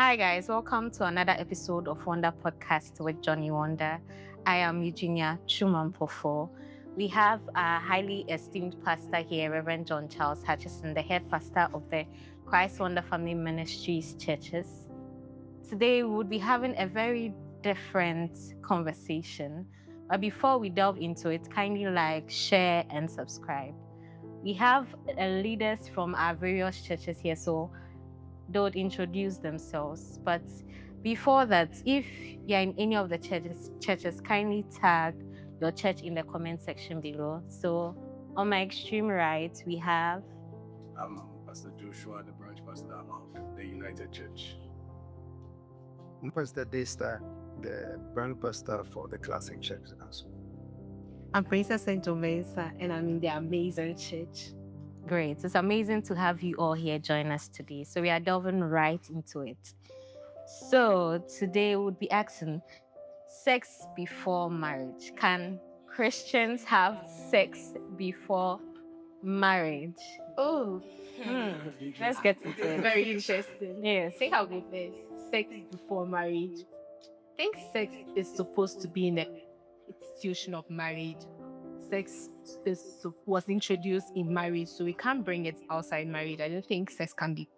Hi guys, welcome to another episode of WonderPodcast with Jonnie Wonder. I am Eugenia Chumampofo. We have our highly esteemed pastor here, Reverend John Charles Hutchison, the head pastor of the Christ Wonder Family Ministries churches. Today we would be having a very different conversation. But before we delve into it, kindly like, share, and subscribe. We have leaders from our various churches here, so they would introduce themselves. But before that, if you're in any of the churches, kindly tag your church in the comment section below. So on my extreme right, we have... I'm Pastor Joshua, the branch pastor of the United Church. I'm Pastor Daystar, the brand pastor for the Classic Church also. I'm Princess Saint Omesa, and I'm in the Amazing Church. Great. It's amazing to have you all here join us today. So we are delving right into it. So today we'll be asking, sex before marriage. Can Christians have sex before marriage? Oh, Let's get into it. very interesting. Yes. I think I'll go first. Sex before marriage. I think sex is supposed to be in the institution of marriage. Sex was introduced in marriage, so we can't bring it outside marriage. I don't think sex can be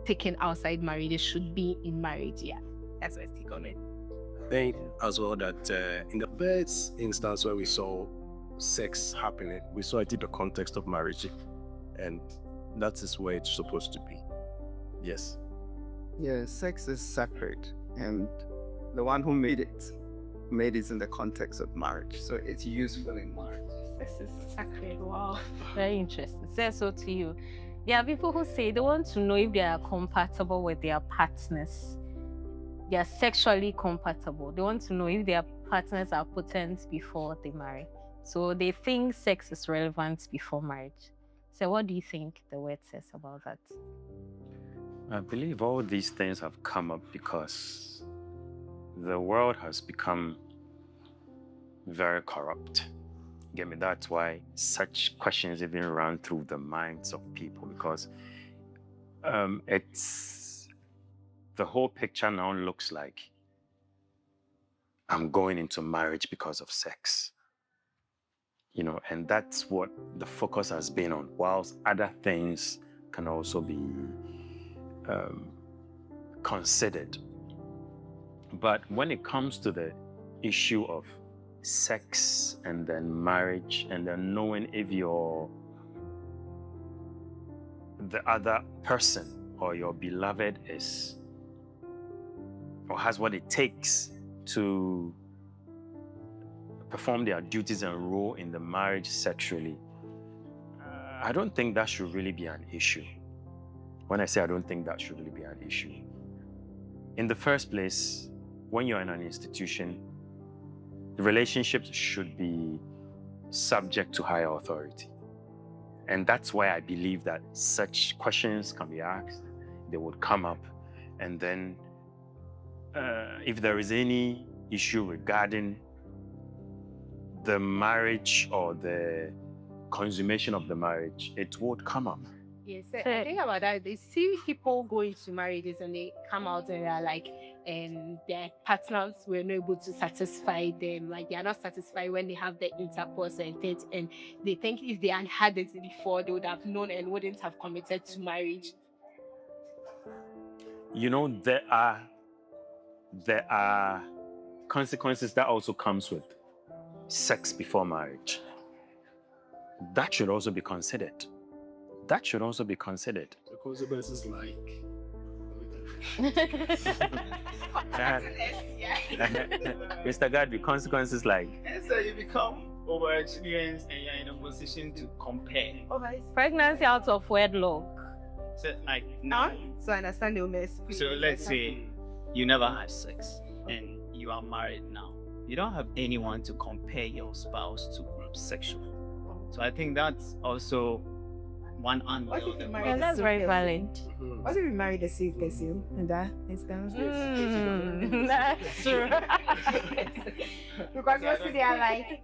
taken outside marriage. It should be in marriage. Yeah, that's my take on it. I think as well that in the first instance where we saw sex happening, we saw it in the context of marriage, and that is where it's supposed to be. Yes. Yeah, sex is sacred, and the one who made it in the context of marriage, so it's useful in marriage. Sex is sacred. Wow. Very interesting. Say so to you. There are people who say they want to know if they are compatible with their partners. They are sexually compatible. They want to know if their partners are potent before they marry. So they think sex is relevant before marriage. So what do you think the word says about that? I believe all these things have come up because the world has become very corrupt. Get me? That's why such questions even run through the minds of people, because it's the whole picture now looks like I'm going into marriage because of sex. You know, and that's what the focus has been on, whilst other things can also be considered. But when it comes to the issue of sex and then marriage and then knowing if the other person or your beloved is or has what it takes to perform their duties and role in the marriage sexually, I don't think that should really be an issue. When I say I don't think that should really be an issue, in the first place, when you're in an institution, the relationships should be subject to higher authority. And that's why I believe that such questions can be asked, they would come up, and then if there is any issue regarding the marriage or the consummation of the marriage, it would come up. Yes, I think about that. They see people go into marriages and they come out and they're like, their partners were not able to satisfy them. Like they are not satisfied when they have the intercourse and things, and they think if they had had it before, they would have known and wouldn't have committed to marriage. You know, there are consequences that also comes with sex before marriage. That should also be considered. That should also be considered. The consequences like... Mr. Gadby, consequences like... And so you become over-experienced and you're in a position to compare. Pregnancy out of wedlock. So like now, So I understand the mess. so let's say you never had sex and you are married now. You don't have anyone to compare your spouse to group sexually. So I think that's also one angle. What if you marry Well, the that's same very person? valid. What if you marry the same person in that instance? That's true. Because mostly they are like,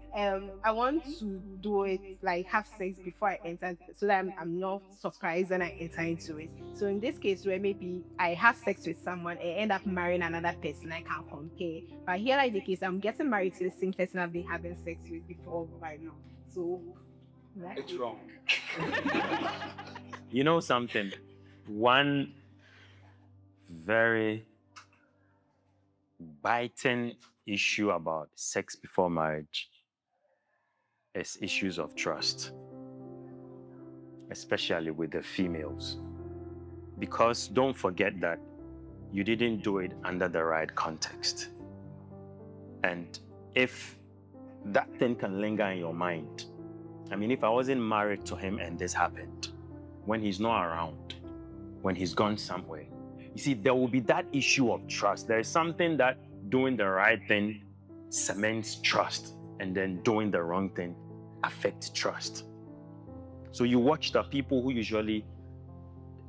I want to do it, like have sex before I enter, so that I'm not surprised when I enter into it. So in this case, where maybe I have sex with someone and end up marrying another person, I can't compare. But here, like the case, I'm getting married to the same person I've been having sex with before right now. So It's wrong. You know something? One very biting issue about sex before marriage is issues of trust, especially with the females. Because don't forget that you didn't do it under the right context. And if that thing can linger in your mind, I mean, if I wasn't married to him and this happened, when he's not around, when he's gone somewhere, you see, there will be that issue of trust. There is something that doing the right thing cements trust, and then doing the wrong thing affects trust. So you watch the people who usually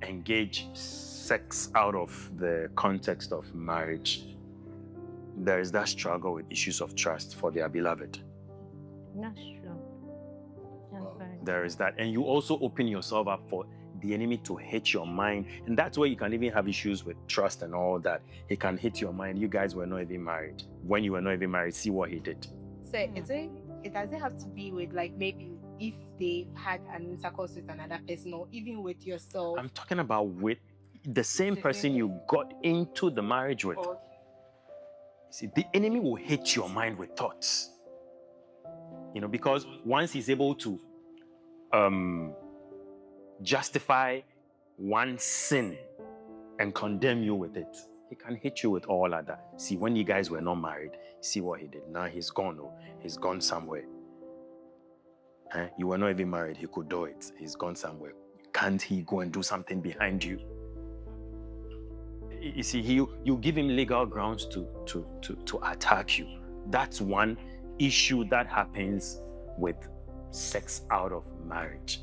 engage sex out of the context of marriage, there is that struggle with issues of trust for their beloved. That's true. That's very true. There is that. And you also open yourself up for the enemy to hit your mind. And that's where you can even have issues with trust and all that. He can hit your mind. You guys were not even married. When you were not even married, see what he did. So it doesn't have to be with, like, maybe if they had an intercourse with another person, or even with yourself. I'm talking about with the same person you got into the marriage with. Or See, the enemy will hit your mind with thoughts. You know, because once he's able to justify one sin and condemn you with it, he can hit you with all other. See, when you guys were not married, see what he did. Now he's gone. Oh, he's gone somewhere. You were not even married. He could do it. He's gone somewhere. Can't he go and do something behind you? You see, you give him legal grounds to attack you. That's one issue that happens with sex out of marriage.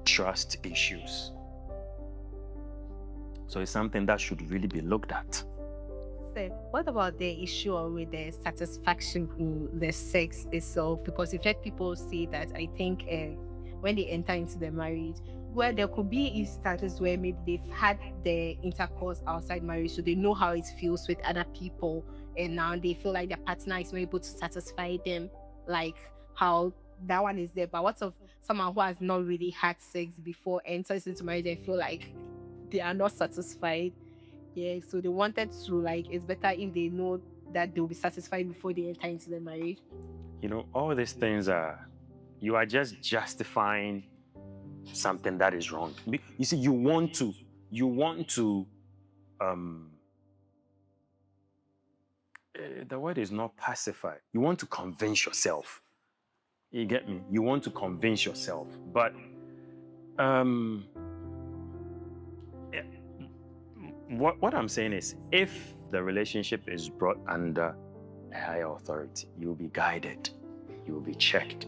Trust issues. So it's something that should really be looked at. so what about the issue with the satisfaction in the sex itself? Because you've heard people say that, I think, when they enter into the marriage, where there could be instances where maybe they've had the intercourse outside marriage, so they know how it feels with other people, and now they feel like their partner is not able to satisfy them, like how that one is there. But what of someone who has not really had sex before, enters into marriage and feel like they are not satisfied? Yeah, so they wanted to, like, it's better if they know that they'll be satisfied before they enter into the marriage. You know, all these things you are just justifying something that is wrong. You see, you want to, the word is not pacify. You want to convince yourself. You get me? You want to convince yourself. But what I'm saying is, if the relationship is brought under a higher authority, you'll be guided, you'll be checked,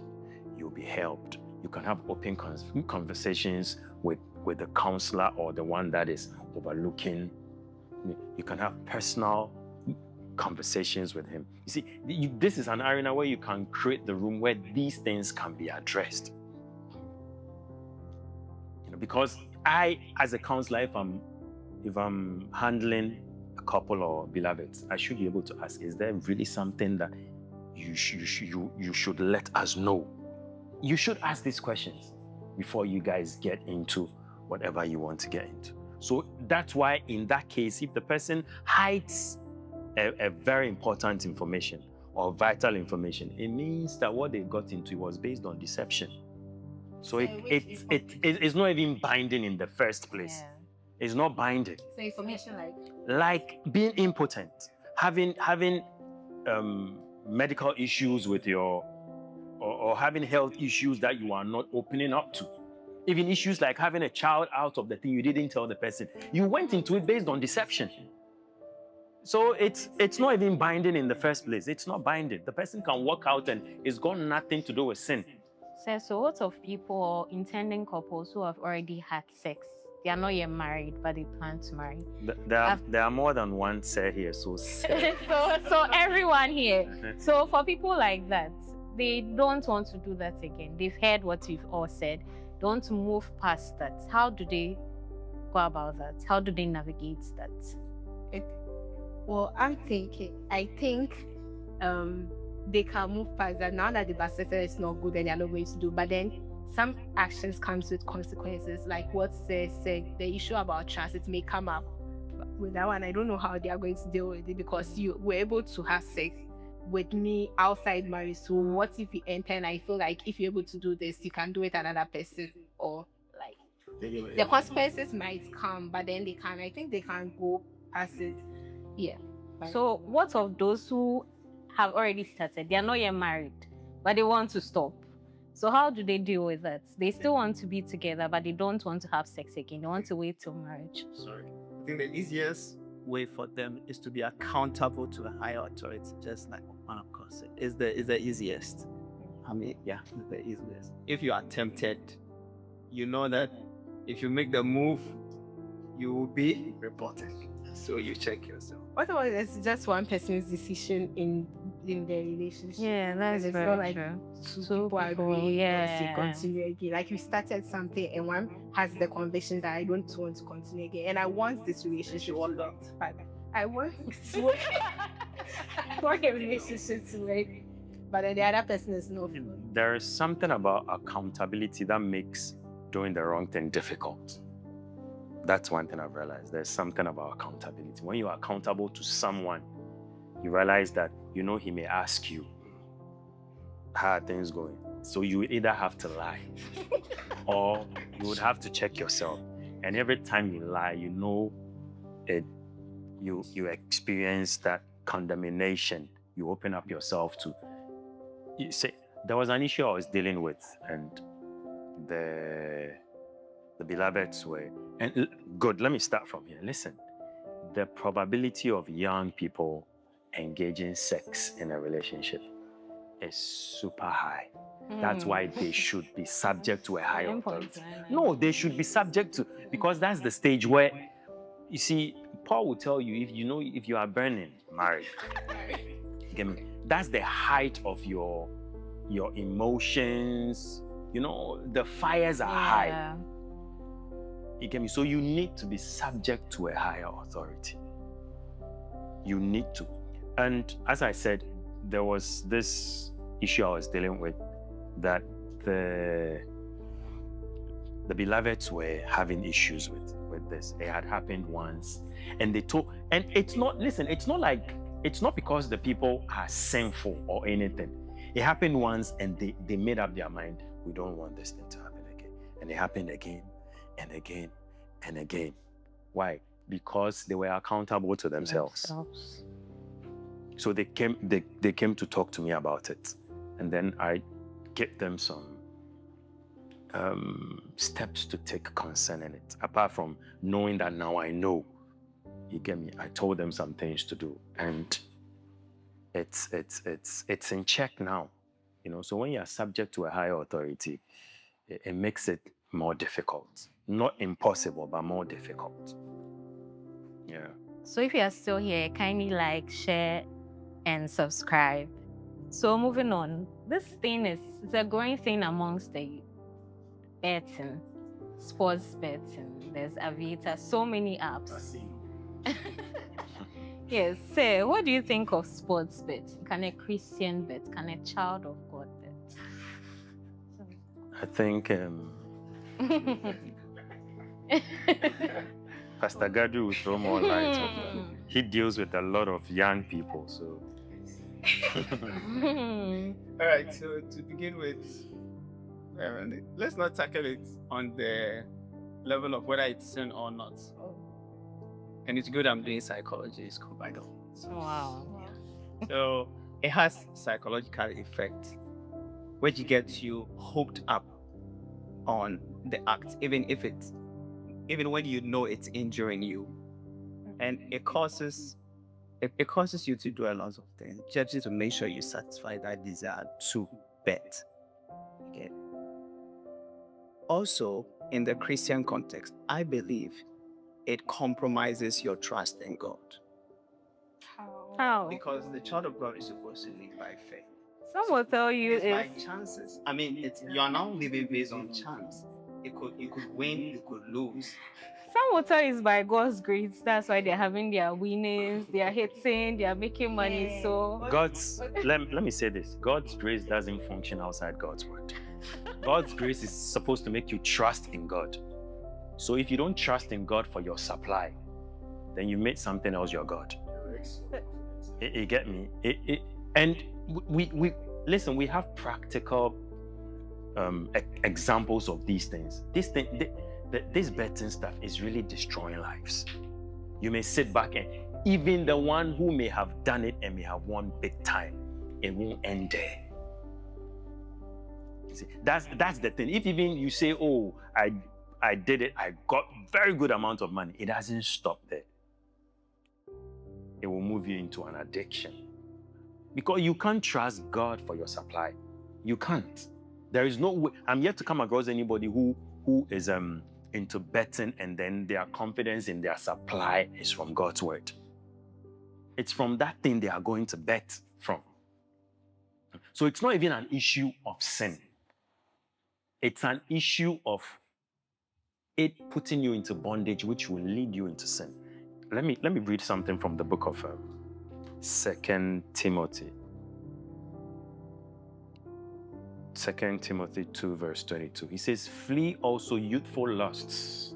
you'll be helped. You can have open conversations with the counselor or the one that is overlooking. You can have personal conversations with him. You see, this is an arena where you can create the room where these things can be addressed. You know, because I, as a counselor, if I'm handling a couple or beloveds, I should be able to ask, is there really something that you should let us know? You should ask these questions before you guys get into whatever you want to get into. So that's why in that case, if the person hides a very important information or vital information, it means that what they got into was based on deception. So it's not even binding in the first place. Yeah. It's not binding. So information Like being impotent, having medical issues with your, or having health issues that you are not opening up to. Even issues like having a child out of the thing you didn't tell the person. You went into it based on deception. So it's not even binding in the first place. It's not binding. The person can walk out and it's got nothing to do with sin. So what of people or intending couples who have already had sex? They are not yet married, but they plan to marry. There are more than one say here, so say. So everyone here. So for people like that, they don't want to do that again. They've heard what you've all said. Don't move past that. How do they go about that? How do they navigate that? Well, I think they can move past that now that they've accepted it's not good and they're not going to do. But then some actions comes with consequences, like what said the issue about trust. It may come up. But with that one, I don't know how they are going to deal with it, because you were able to have sex with me outside marriage. So what if you enter and I feel like if you're able to do this, you can do it another person, or like the consequences might come, but then I think they can go past it. Yeah. So what of those who have already started? They are not yet married, but they want to stop. So how do they deal with that? They still want to be together, but they don't want to have sex again. They want to wait till marriage. Sorry. I think the easiest way for them is to be accountable to a higher authority, just like one of course is the easiest. I mean, yeah, it's the easiest. If you are tempted, you know that if you make the move, you will be reported. So you check yourself. What about it's just one person's decision in the relationship? Yeah, that's It's very not like true. two Two people people, agree yeah. to continue again. Like you started something and one has the conviction that I don't want to continue again, and I want this relationship to work. But I want I want a relationship to work, but then the other person is no. There is something about accountability that makes doing the wrong thing difficult. That's one thing I've realized. There's something about accountability. When you're accountable to someone, you realize that, he may ask you, how are things going? So you either have to lie or you would have to check yourself. And every time you lie, you experience that condemnation. You open up yourself to, you say, there was an issue I was dealing with, and the beloveds were, and good, let me start from here. Listen, the probability of young people engaging sex in a relationship is super high. That's why they should be subject to a higher authority. No, they should be subject to, because that's the stage where, you see, Paul will tell you, if you are burning, marry. Get me? That's the height of your emotions. The fires are high. You get me? So you need to be subject to a higher authority. You need to. And as I said, there was this issue I was dealing with, that the beloveds were having issues with this. It had happened once, and they told, and it's not because the people are sinful or anything. It happened once, and they made up their mind, we don't want this thing to happen again. And it happened again and again and again. Why? Because they were accountable to themselves. So they came to talk to me about it, and then I gave them some steps to take concerning it. Apart from knowing that now I know, you get me? I told them some things to do, and it's in check now. So when you are subject to a higher authority, it makes it more difficult. Not impossible, but more difficult. Yeah. So if you are still here, kindly like, share, and subscribe. So moving on, this thing it's a growing thing amongst the betting, sports betting. There's Aviator, so many apps. Yes, so what do you think of sports bet? Can a Christian bet? Can a child of God bet? I think Pastor Gadu will throw more light on that. He deals with a lot of young people, so. All right, so to begin with, let's not tackle it on the level of whether it's sin or not. And it's good I'm doing psychology, it's cool, by the way. Wow. So it has psychological effect, which gets you hooked up on the act, even when you know it's injuring you, and it causes you to do a lot of things just to make sure you satisfy that desire to bet. Okay. Also, in the Christian context, I believe it compromises your trust in God. How? Because the child of God is supposed to live by faith. Some will tell you It's by if chances. I mean, you are not living based on chance. You could win, you could lose. some will tell you it's by God's grace. That's why they're having their winnings, they are hitting, they are making money. So Let me say this. God's grace doesn't function outside God's word. God's grace is supposed to make you trust in God. So if you don't trust in God for your supply, then you made something else your God. You get me? And we listen, we have practical examples of these things. This betting stuff is really destroying lives. You may sit back and even the one who may have done it and may have won big time, it won't end there. You see, that's the thing. If even you say, oh, I did it, I got very good amount of money, it doesn't stop there. It will move you into an addiction. Because you can't trust God for your supply. You can't. There is no way. I'm yet to come across anybody who is into betting and then their confidence in their supply is from God's word. It's from that thing they are going to bet from. So it's not even an issue of sin. It's an issue of it putting you into bondage, which will lead you into sin. Let me read something from the book of 2 Timothy. 2 Timothy 2 verse 22. He says, flee also youthful lusts.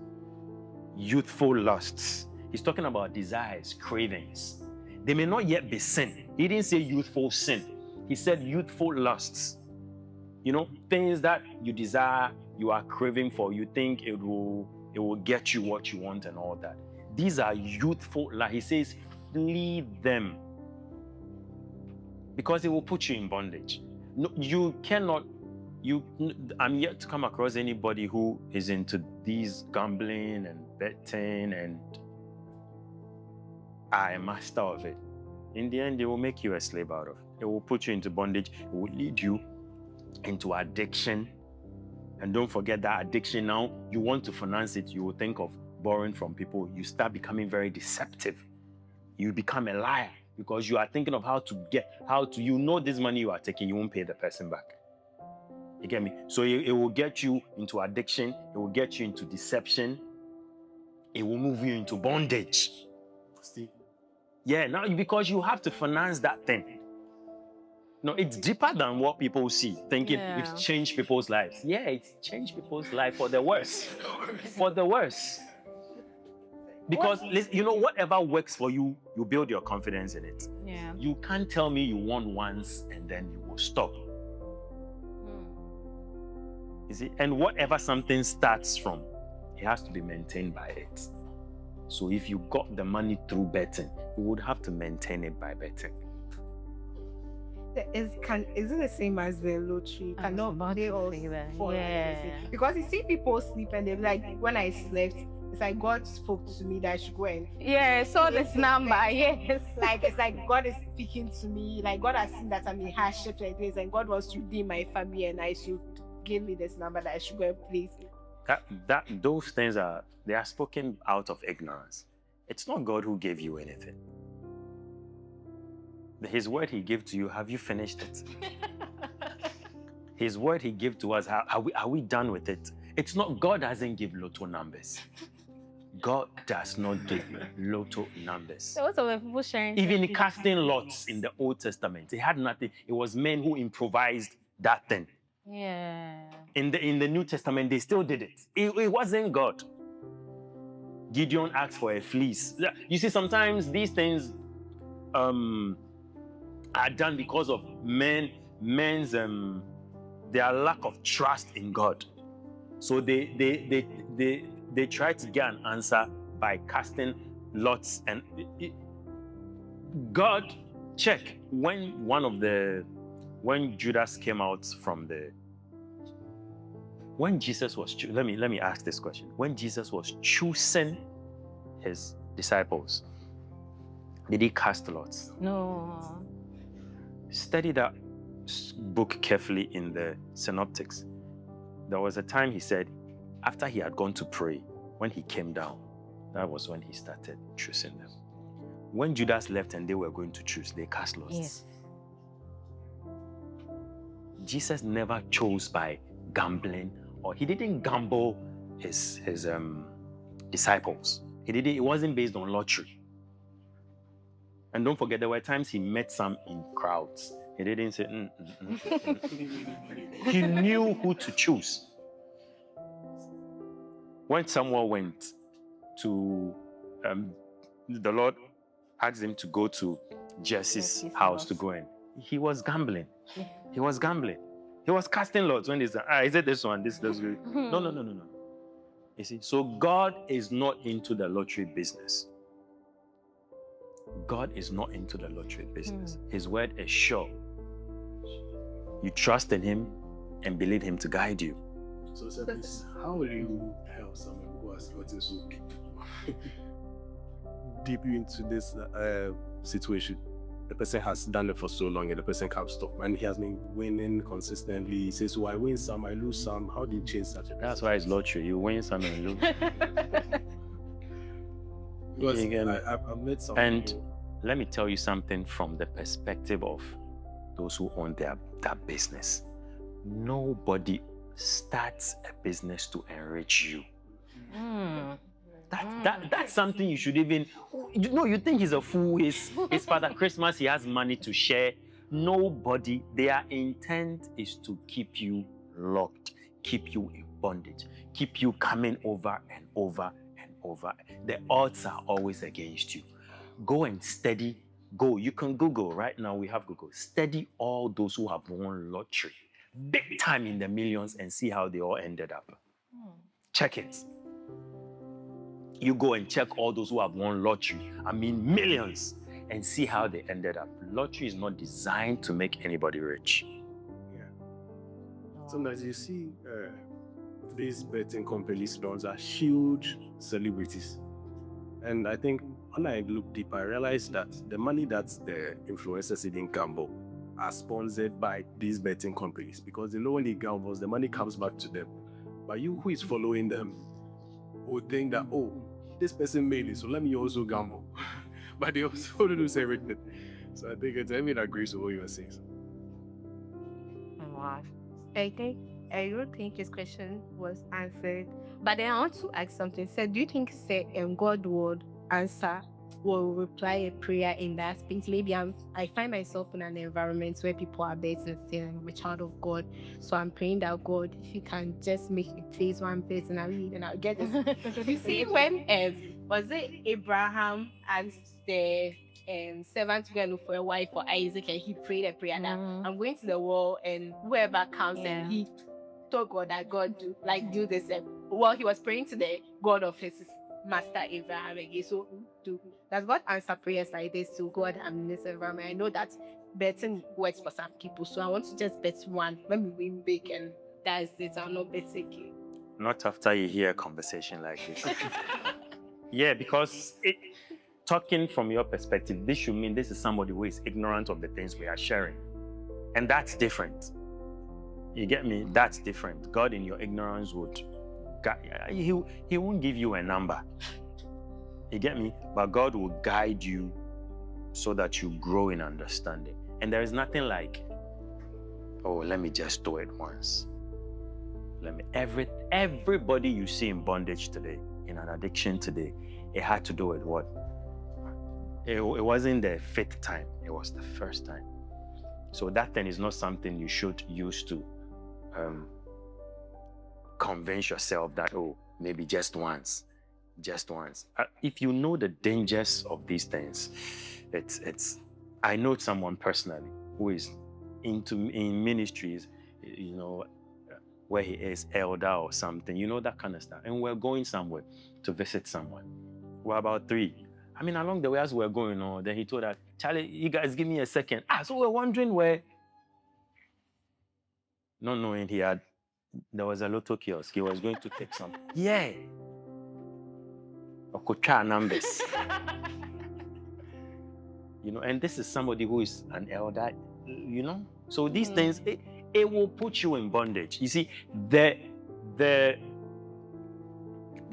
Youthful lusts. He's talking about desires, cravings. They may not yet be sin. He didn't say youthful sin. He said youthful lusts. You know, things that you desire, you are craving for, you think it will get you what you want and all that. These are youthful lusts. He says, flee them. Because it will put you in bondage. No, you cannot, I'm yet to come across anybody who is into these gambling and betting and are a master of it. In the end, it will make you a slave out of it. It will put you into bondage. It will lead you into addiction. And don't forget that addiction now, you want to finance it, you will think of borrowing from people. You start becoming very deceptive. You become a liar because you are thinking of you know this money you are taking, you won't pay the person back. You get me? So it will get you into addiction. It will get you into deception. It will move you into bondage. Yeah, now because you have to finance that thing. No, it's deeper than what people see, thinking it's changed people's lives. Yeah, it's changed people's life for the worse. For the worse. Because, you know, whatever works for you, you build your confidence in it. Yeah. You can't tell me you won once and then you will stop. You see? And whatever something starts from, it has to be maintained by it. So if you got the money through betting, you would have to maintain it by betting. Is it the same as the lottery? I was about They to all say that. fall Yeah. into it? Because you see people sleep and they're like, when I slept, it's like God spoke to me that I should go and Yeah, so this number, yes. it's like God is speaking to me, like God has seen that I'm in hardship like this, and God wants to redeem my family, and I should give me this number that I should go and place. Those things they are spoken out of ignorance. It's not God who gave you anything. His word he gave to you, have you finished it? His word he gave to us, are we done with it? It's not, God doesn't give lotto numbers. God does not give lotto numbers. So what's the people sharing? Even casting lots in the Old Testament, it had nothing. It was men who improvised that thing. Yeah. In the New Testament, they still did it. It wasn't God. Gideon asked for a fleece. You see, sometimes these things are done because of men's their lack of trust in God. So they try to get an answer by casting lots. And God, check, when Judas came out from when Jesus was let me ask this question. When Jesus was choosing his disciples, did he cast lots? No. Study that book carefully in the synoptics. There was a time he said After he had gone to pray, when he came down, that was when he started choosing them. When Judas left and they were going to choose, they cast lots. Yes. Jesus never chose by gambling, or he didn't gamble his disciples. It wasn't based on lottery. And don't forget, there were times he met some in crowds. He didn't say, He knew who to choose. When someone went to, the Lord asked him to go to Jesse's house to go in. He was gambling. He was gambling. He was casting lots when he said, is it this one? This. No. You see, so God is not into the lottery business. God is not into the lottery business. His word is sure. You trust in him and believe him to guide you. So, Service, how will you help someone who has gotten so deep into this situation? The person has done it for so long and the person can't stop. And he has been winning consistently. He says, I win some, I lose some. How do you change such a That's why it's lottery. You win some and lose. Because I've met some And people. let me tell you something from the perspective of those who own that business. Nobody starts a business to enrich you. That's something you should even... You think he's a fool. His Father Christmas, he has money to share. Nobody, their intent is to keep you locked, keep you in bondage, keep you coming over and over and over. The odds are always against you. Go and study. Go. You can Google. Right now, we have Google. Study all those who have won lottery, big time in the millions, and see how they all ended up. Check it. You go and check all those who have won lottery, millions, and see how they ended up. Lottery is not designed to make anybody rich. Yeah. Sometimes you see these betting companies are huge celebrities. And I think when I look deep, I realized that the money that the influencers in gamble are sponsored by these betting companies, because they know when they gamble, the money comes back to them. But you who is following them would think that, this person made it, so let me also gamble. But they also do everything. So I think I agrees with what you were saying. Wow. I don't think his question was answered. But then I want to ask something. So do you think God would reply a prayer in that space? Maybe I find myself in an environment where people are betting still. I'm a child of God. So I'm praying that God, if you can just make it phase one phase and I'll get this. You see, when was it Abraham asked the servant to go and look for a wife for Isaac, and he prayed a prayer that I'm going to the wall and whoever comes, and he told God that God do this. Well, he was praying to the God of his master Abraham again. So does God answer prayers like this to God in this environment? I know that betting works for some people, so I want to just bet one. Let me win big, and that's it. I'm not betting again. Not after you hear a conversation like this. Yeah, because talking from your perspective, this should mean this is somebody who is ignorant of the things we are sharing. And that's different. You get me? That's different. God in your ignorance he won't give you a number. You get me? But God will guide you so that you grow in understanding. And there is nothing like, let me just do it once. Everybody you see in bondage today, in an addiction today, it had to do with what? It wasn't the fifth time, it was the first time. So that thing is not something you should use to convince yourself that, maybe just once. If you know the dangers of these things, I know someone personally who is in ministries, where he is elder or something, that kind of stuff. And we're going somewhere to visit someone. We're about 3. Along the way as we're going on, then he told us, Charlie, you guys give me a second. So we're wondering where, not knowing there was a lotto kiosk. He was going to take some. Yeah. Okocha numbers. And this is somebody who is an elder, So these things, it will put you in bondage. You see, the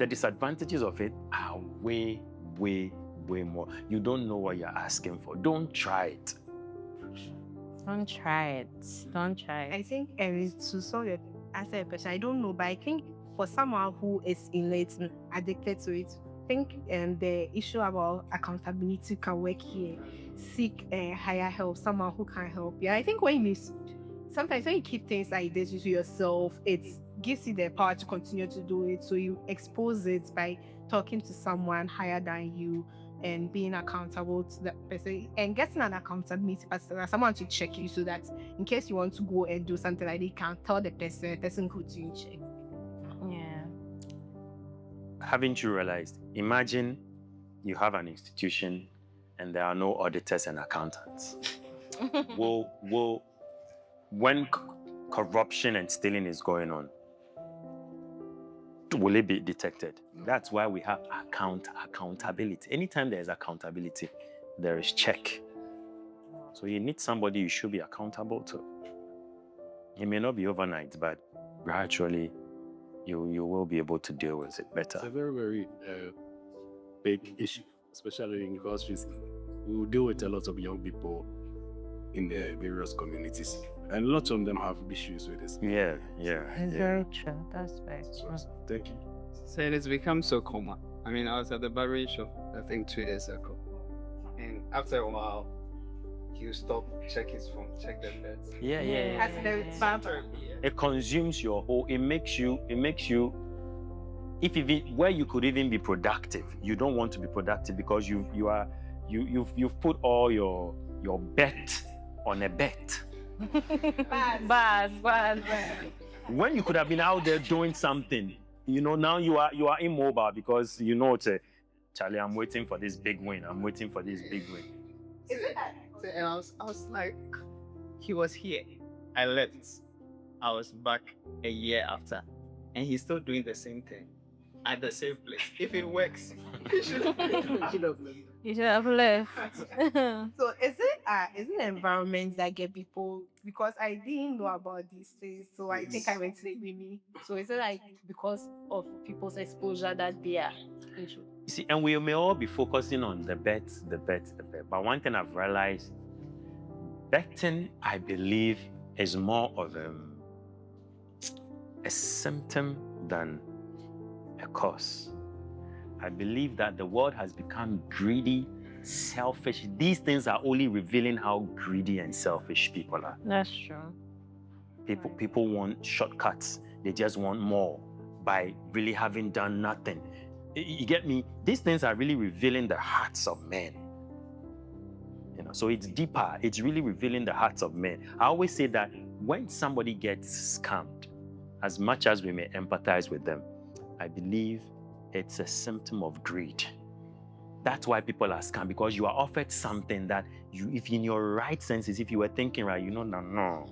the disadvantages of it are way, way, way more. You don't know what you're asking for. Don't try it. Don't try it. Don't try it. I think to solve your answer your question, I don't know, but I think for someone who is innate and addicted to it, I think the issue about accountability can work here. Seek higher help, someone who can help. Yeah, I think sometimes when you keep things like this to yourself, it gives you the power to continue to do it. So you expose it by talking to someone higher than you and being accountable to that person and getting an accountability person, someone to check you so that in case you want to go and do something like that, you can tell the person could do in check. Yeah. Haven't you realized? Imagine you have an institution and there are no auditors and accountants. When corruption and stealing is going on, will it be detected? That's why we have accountability. Anytime there is accountability, there is check. So you need somebody you should be accountable to. It may not be overnight, but gradually you will be able to deal with it better. It's a very, very big issue, especially in universities. We will deal with a lot of young people in the various communities, and lots of them have issues with this. Yeah. It's very true. That's very true. Thank you. So it has become so common. I mean, I was at the barber shop, I think 2 days ago. And after a while, you stop, check his phone, check the beds. Yeah. As the barber. It consumes your whole. It makes you. If even where you could even be productive, you don't want to be productive because you've put all your bet on a bet. Buzz. When you could have been out there doing something, now you are immobile because it's Charlie, I'm waiting for this big win. Is it that? And I was like, he was here. I left. I was back a year after, and he's still doing the same thing at the same place. If it works, he should have left. You should have left. So is it environments that get people, because I didn't know about these things, so I think I went to the uni. So is it like because of people's exposure that they are into? You see, and we may all be focusing on the bet. But one thing I've realized, betting, I believe, is more of a symptom than a cause. I believe that the world has become greedy, selfish. These things are only revealing how greedy and selfish people are. That's true. People want shortcuts. They just want more by really having done nothing. You get me? These things are really revealing the hearts of men. So it's deeper. It's really revealing the hearts of men. I always say that when somebody gets scammed, as much as we may empathize with them, I believe it's a symptom of greed. That's why people are scammed, because you are offered something that if in your right senses, if you were thinking right, no,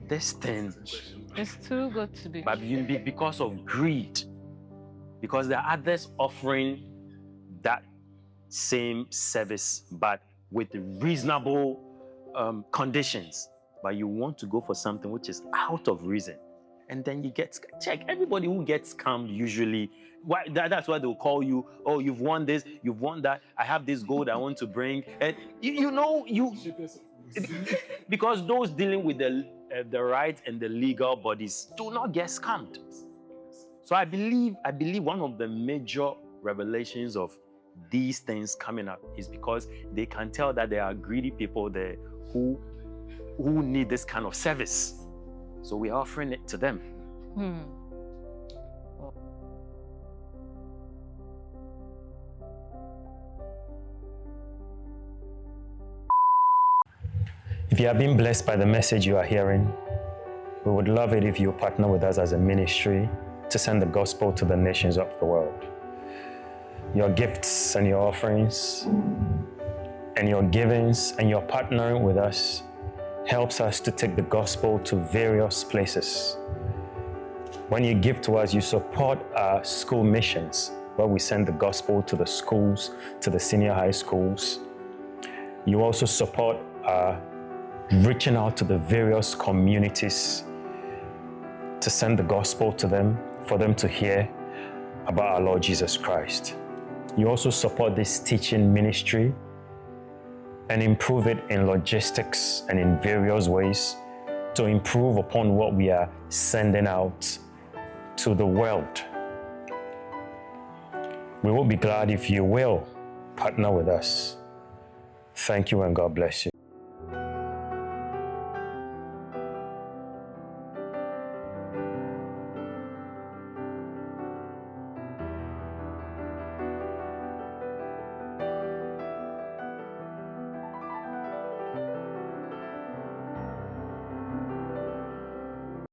this thing, It's too good to be. but because of greed, because there are others offering that same service, but with reasonable conditions, but you want to go for something which is out of reason, and then you get check. Everybody who gets scammed usually, that's why they'll call you. Oh, you've won this, you've won that. I have this gold I want to bring, and because those dealing with the right and the legal bodies do not get scammed. So I believe one of the major revelations of these things coming up is because they can tell that there are greedy people there who need this kind of service. So we're offering it to them. If you have been blessed by the message you are hearing, we would love it if you partner with us as a ministry to send the gospel to the nations of the world. Your gifts and your offerings and your givings and your partnering with us helps us to take the gospel to various places. When you give to us, you support our school missions, where we send the gospel to the schools, to the senior high schools. You also support our reaching out to the various communities to send the gospel to them, for them to hear. about our Lord Jesus Christ. You also support this teaching ministry and improve it in logistics and in various ways to improve upon what we are sending out to the world. We will be glad if you will partner with us. Thank you and God bless you.